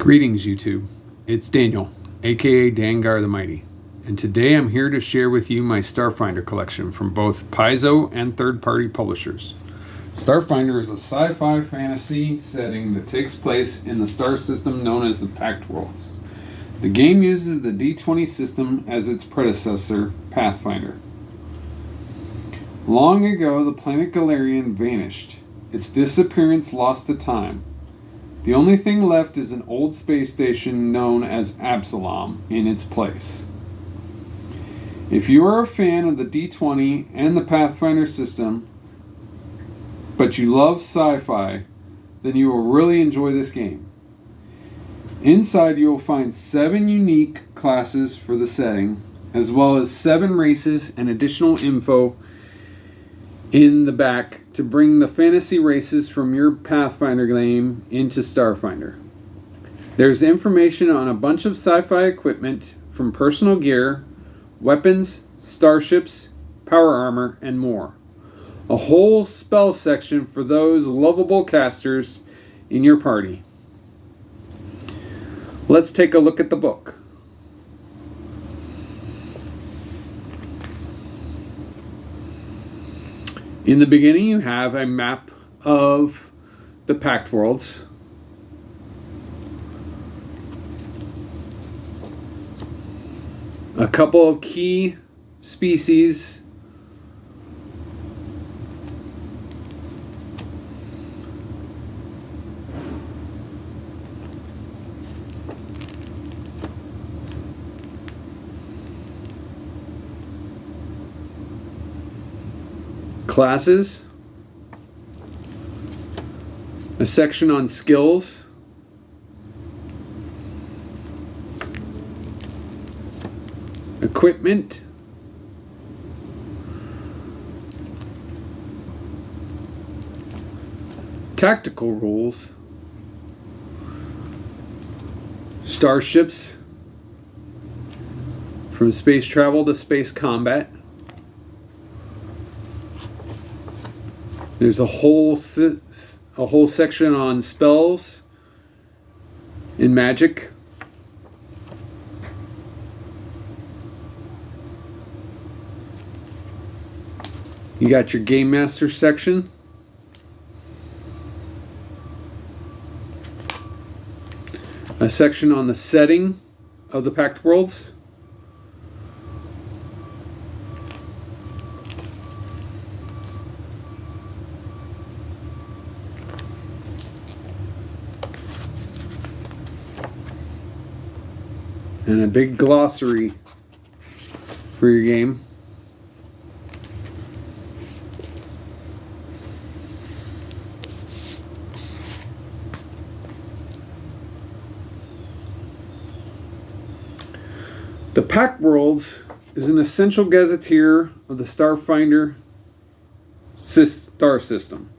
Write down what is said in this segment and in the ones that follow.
Greetings, YouTube. It's Daniel, aka Dangar the Mighty, and today I'm here to share with you my Starfinder collection from both Paizo and third-party publishers. Starfinder is a sci-fi fantasy setting that takes place in the star system known as the Pact Worlds. The game uses the D20 system as its predecessor, Pathfinder. Long ago, the planet Galarian vanished, its disappearance lost to time. The only thing left is an old space station known as Absalom in its place. If you are a fan of the D20 and the Pathfinder system, but you love sci-fi, then you will really enjoy this game. Inside you will find 7 unique classes for the setting, as well as 7 races and additional info in the back to bring the fantasy races from your Pathfinder game into Starfinder. There's information on a bunch of sci-fi equipment, from personal gear, weapons, starships, power armor, and more. A whole spell section for those lovable casters in your party. Let's take a look at the book. In the beginning, you have a map of the Pact Worlds. A couple of key species. Classes, a section on skills, equipment, tactical rules, starships, from space travel to space combat. There's a whole section on spells and magic. You got your Game Master section. A section on the setting of the Pact Worlds. And a big glossary for your game. The Pact Worlds is an essential gazetteer of the Starfinder star system.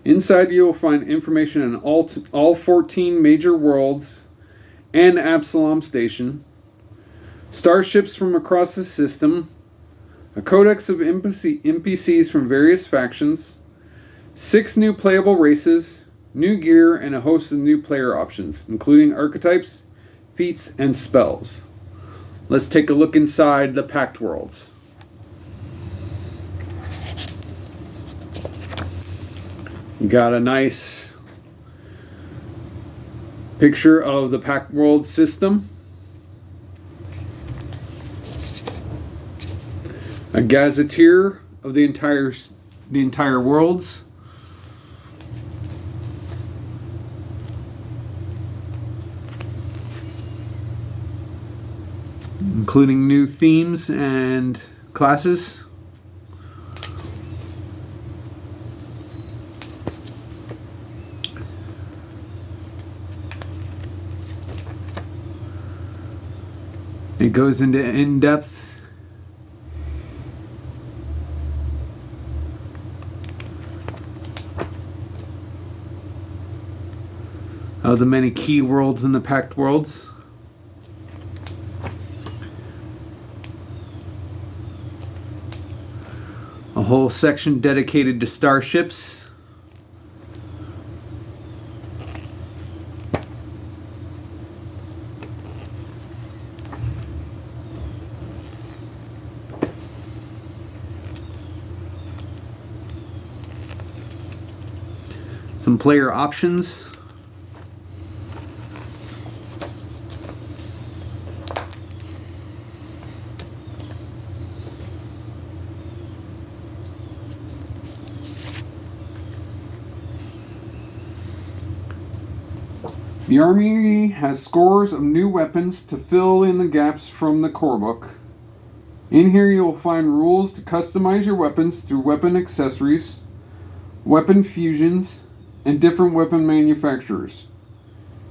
Inside you will find information on all 14 major worlds and Absalom Station, starships from across the system, a codex of NPCs from various factions, 6 new playable races, new gear, and a host of new player options, including archetypes, feats, and spells. Let's take a look inside the Pact Worlds. You got a nice picture of the Pact World system. A gazetteer of the entire worlds. Including new themes and classes. It goes into in-depth of the many key worlds in the Pact Worlds. A whole section dedicated to starships. Some player options. The army has scores of new weapons to fill in the gaps from the core book. In here you'll find rules to customize your weapons through weapon accessories, weapon fusions, and different weapon manufacturers.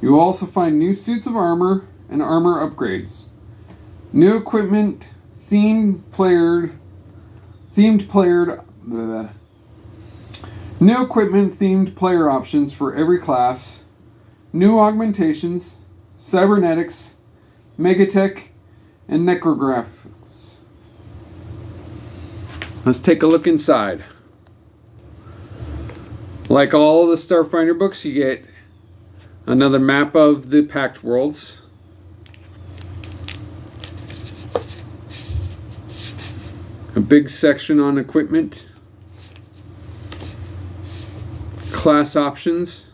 You will also find new suits of armor and armor upgrades. New equipment, New equipment themed player options for every class. New augmentations, cybernetics, megatech, and necrographs. Let's take a look inside. Like all the Starfinder books, you get another map of the Pact Worlds. A big section on equipment. Class options.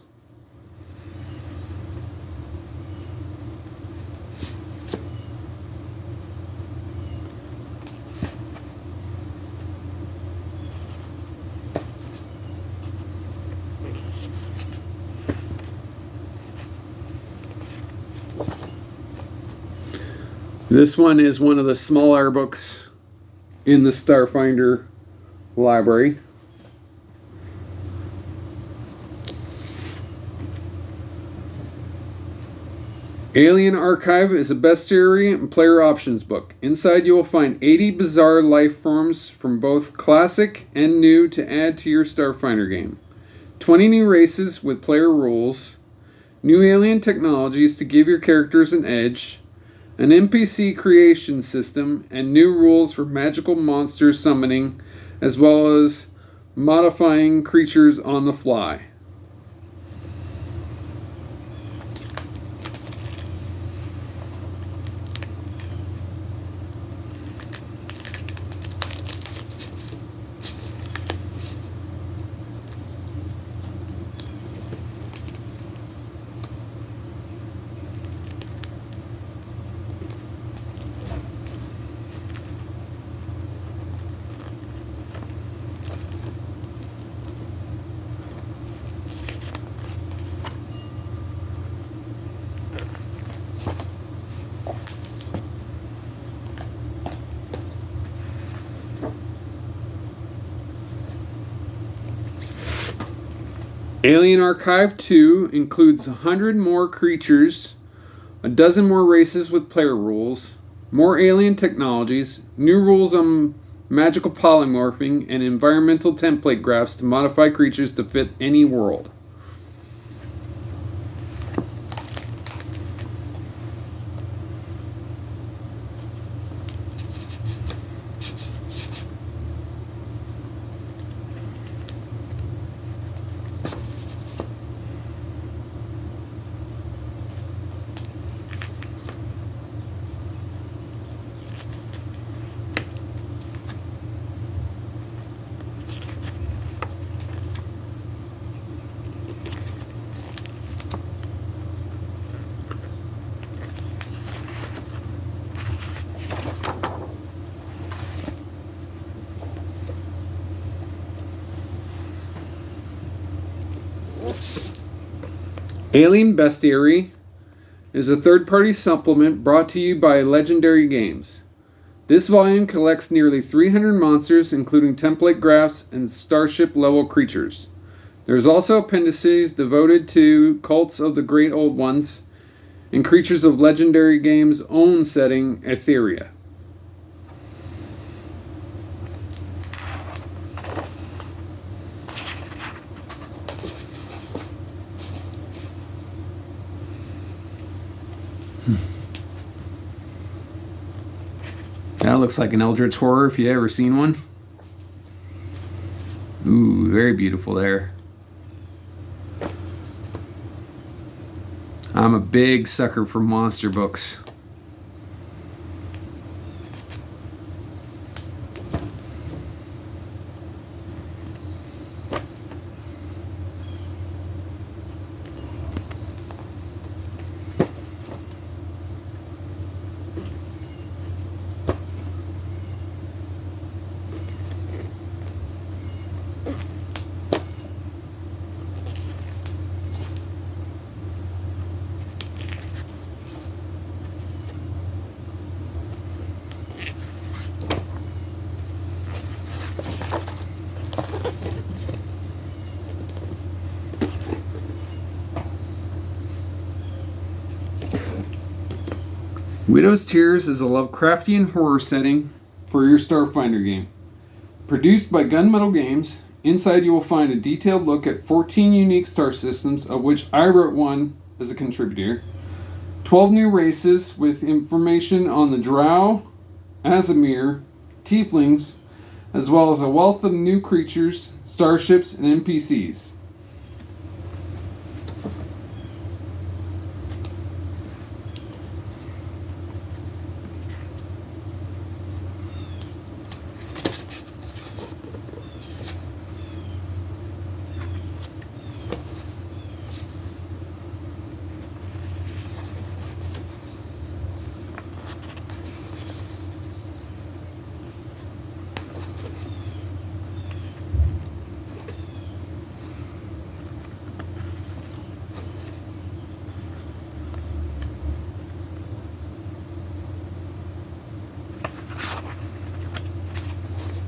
This one is one of the smaller books in the Starfinder library. Alien Archive is a bestiary and player options book. Inside you will find 80 bizarre life forms from both classic and new to add to your Starfinder game. 20 new races with player rules, new alien technologies to give your characters an edge, an NPC creation system, and new rules for magical monster summoning, as well as modifying creatures on the fly. Alien Archive 2 includes 100 more creatures, a dozen more races with player rules, more alien technologies, new rules on magical polymorphing, and environmental template graphs to modify creatures to fit any world. Alien Bestiary is a third-party supplement brought to you by Legendary Games. This volume collects nearly 300 monsters, including template graphs and starship-level creatures. There's also appendices devoted to cults of the Great Old Ones and creatures of Legendary Games' own setting, Etheria. That looks like an Eldritch Horror if you've ever seen one. Ooh, very beautiful there. I'm a big sucker for monster books. Widow's Tears is a Lovecraftian horror setting for your Starfinder game. Produced by Gunmetal Games, inside you will find a detailed look at 14 unique star systems, of which I wrote one as a contributor, 12 new races with information on the Drow, Azamir, Tieflings, as well as a wealth of new creatures, starships, and NPCs.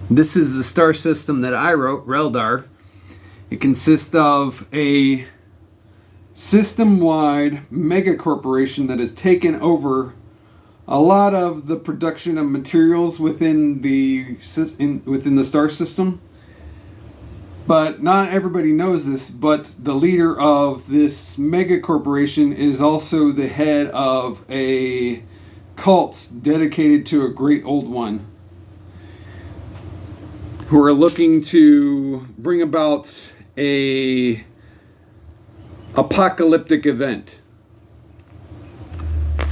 This is the star system that I wrote, Reldar. It consists of a system-wide mega corporation that has taken over a lot of the production of materials within the star system. But not everybody knows this, but the leader of this mega corporation is also the head of a cult dedicated to a great old one, who are looking to bring about a apocalyptic event.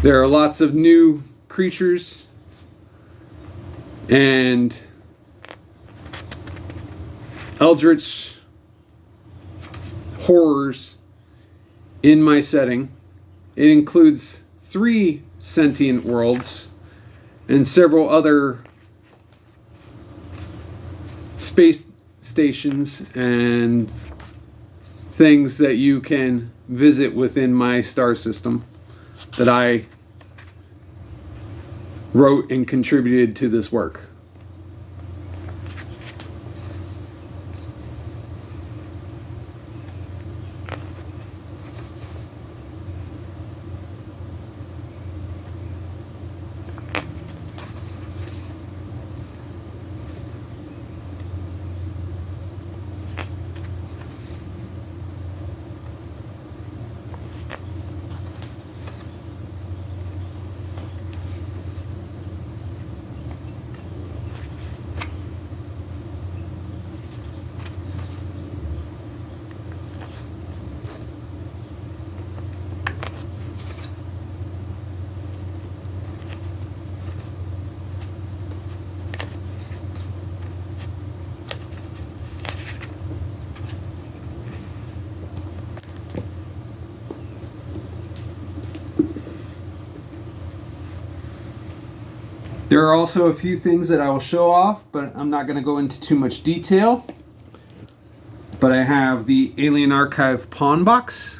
There are lots of new creatures and eldritch horrors in my setting. It includes 3 sentient worlds and several other space stations and things that you can visit within my star system that I wrote and contributed to this work. There are also a few things that I will show off, but I'm not going to go into too much detail. But I have the Alien Archive pawn box.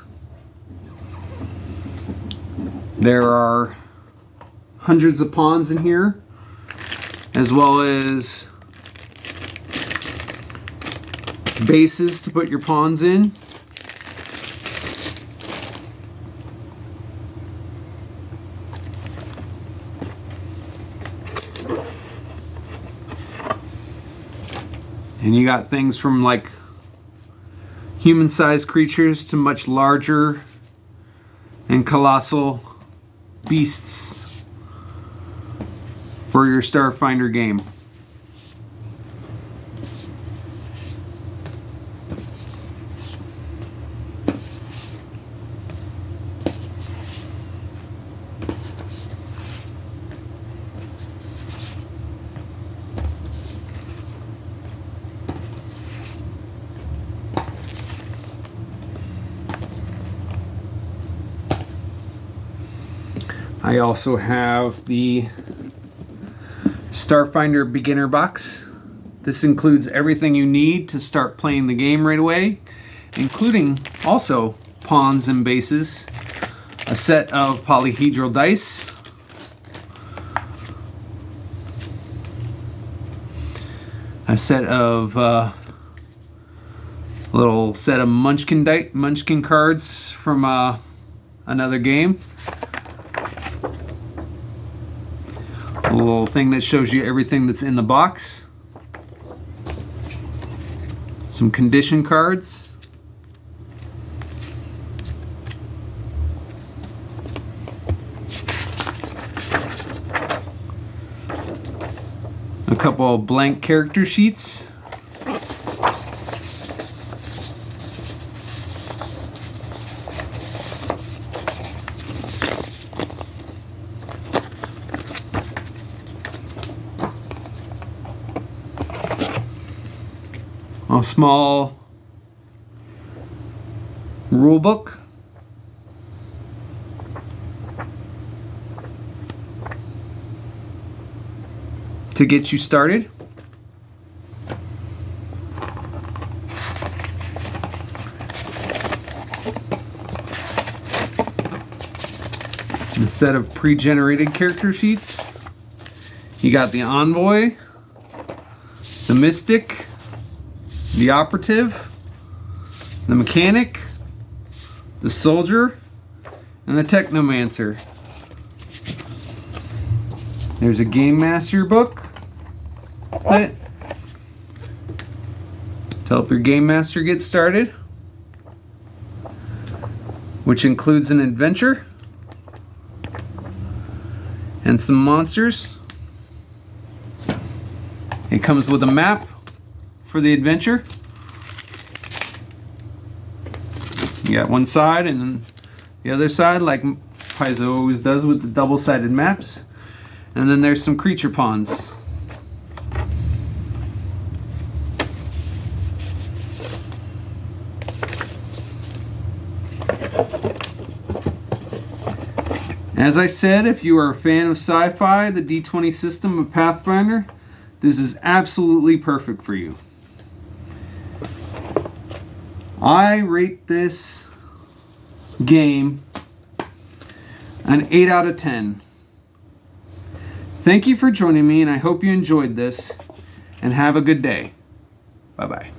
There are hundreds of pawns in here, as well as bases to put your pawns in. And you got things from like human-sized creatures to much larger and colossal beasts for your Starfinder game. I also have the Starfinder beginner box. This includes everything you need to start playing the game right away, including also pawns and bases, a set of polyhedral dice, a set of little set of Munchkin cards from another game, A little thing that shows you everything that's in the box. Some condition cards. A couple of blank character sheets. A small rule book. To get you started. A set of pre-generated character sheets. You got the Envoy, the Mystic, the Operative, the Mechanic, the Soldier, and the Technomancer. There's a Game Master book to help your Game Master get started, which includes an adventure and some monsters. It comes with a map for the adventure. You got one side and then the other side, like Paizo always does with the double-sided maps. And then there's some creature pawns. As I said, if you are a fan of sci-fi, the D20 system of Pathfinder, this is absolutely perfect for you. I rate this game an 8 out of 10. Thank you for joining me, and I hope you enjoyed this, and have a good day. Bye-bye.